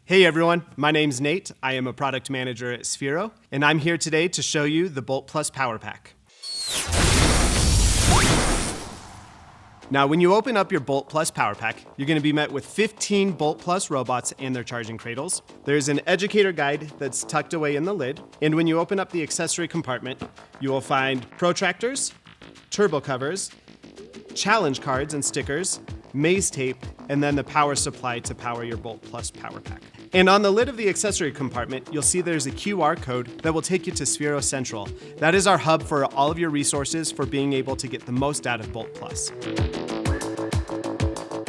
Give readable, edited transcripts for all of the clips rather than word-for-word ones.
Hey everyone, my name's Nate. I am a product manager at Sphero, and I'm here today to show you the BOLT+ Power Pack. Now, when you open up your BOLT+ Power Pack, you're going to be met with 15 BOLT+ robots and their charging cradles. There's an educator guide that's tucked away in the lid, and when you open up the accessory compartment, you will find protractors, turbo covers, challenge cards and stickers, maze tape, and then the power supply to power your BOLT+ Power Pack. And on the lid of the accessory compartment, you'll see there's a QR code that will take you to Sphero Central. That is our hub for all of your resources for being able to get the most out of BOLT+.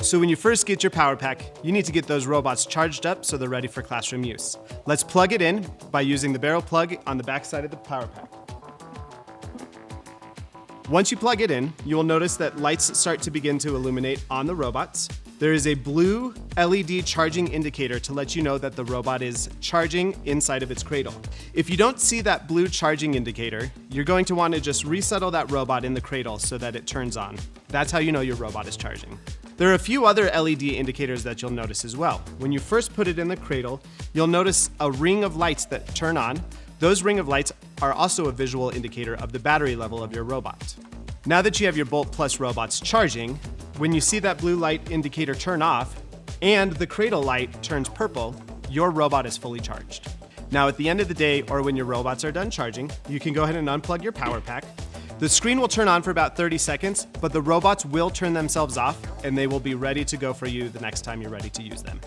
So when you first get your Power Pack, you need to get those robots charged up so they're ready for classroom use. Let's plug it in by using the barrel plug on the back side of the Power Pack. Once you plug it in, you will notice that lights start to begin to illuminate on the robots. There is a blue LED charging indicator to let you know that the robot is charging inside of its cradle. If you don't see that blue charging indicator, you're going to want to just resettle that robot in the cradle so that it turns on. That's how you know your robot is charging. There are a few other LED indicators that you'll notice as well. When you first put it in the cradle, you'll notice a ring of lights that turn on. Those ring of lights are also a visual indicator of the battery level of your robot. Now that you have your BOLT+ robots charging, when you see that blue light indicator turn off and the cradle light turns purple, your robot is fully charged. Now at the end of the day, or when your robots are done charging, you can go ahead and unplug your Power Pack. The screen will turn on for about 30 seconds, but the robots will turn themselves off and they will be ready to go for you the next time you're ready to use them.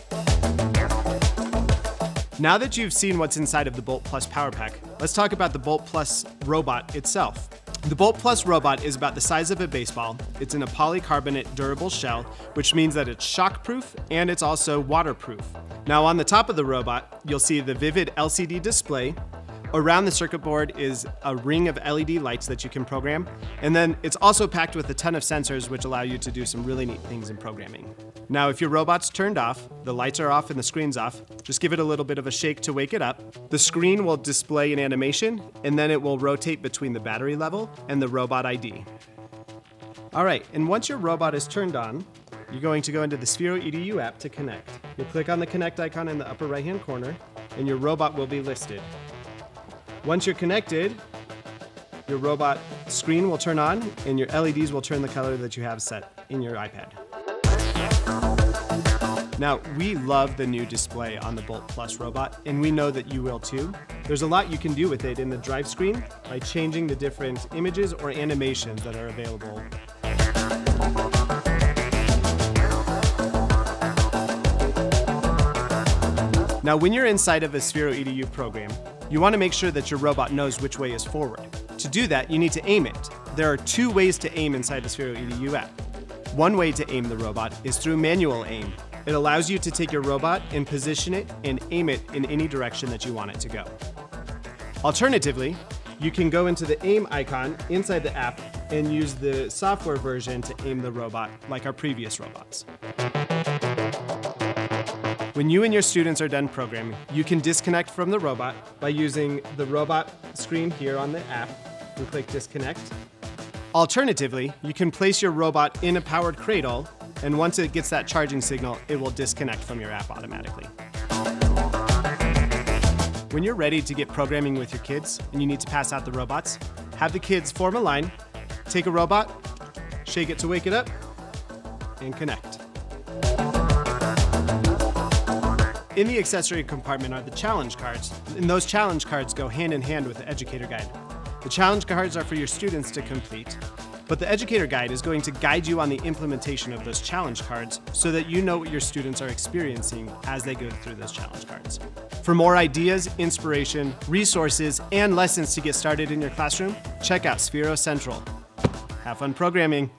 Now that you've seen what's inside of the BOLT+ Power Pack, let's talk about the BOLT+ robot itself. The BOLT+ robot is about the size of a baseball. It's in a polycarbonate durable shell, which means that it's shockproof and it's also waterproof. Now on the top of the robot, you'll see the vivid LCD display. Around the circuit board is a ring of LED lights that you can program. And then it's also packed with a ton of sensors which allow you to do some really neat things in programming. Now, if your robot's turned off, the lights are off and the screen's off, just give it a little bit of a shake to wake it up. The screen will display an animation and then it will rotate between the battery level and the robot ID. All right, and once your robot is turned on, you're going to go into the Sphero EDU app to connect. You'll click on the connect icon in the upper right-hand corner and your robot will be listed. Once you're connected, your robot screen will turn on and your LEDs will turn the color that you have set in your iPad. Now, we love the new display on the BOLT+ robot, and we know that you will too. There's a lot you can do with it in the drive screen by changing the different images or animations that are available. Now, when you're inside of a Sphero EDU program, you want to make sure that your robot knows which way is forward. To do that, you need to aim it. There are two ways to aim inside the Sphero EDU app. One way to aim the robot is through manual aim. It allows you to take your robot and position it and aim it in any direction that you want it to go. Alternatively, you can go into the aim icon inside the app and use the software version to aim the robot like our previous robots. When you and your students are done programming, you can disconnect from the robot by using the robot screen here on the app and click disconnect. Alternatively, you can place your robot in a powered cradle, and once it gets that charging signal, it will disconnect from your app automatically. When you're ready to get programming with your kids and you need to pass out the robots, have the kids form a line, take a robot, shake it to wake it up, and connect. In the accessory compartment are the challenge cards, and those challenge cards go hand in hand with the educator guide. The challenge cards are for your students to complete, but the educator guide is going to guide you on the implementation of those challenge cards so that you know what your students are experiencing as they go through those challenge cards. For more ideas, inspiration, resources, and lessons to get started in your classroom, check out Sphero Central. Have fun programming.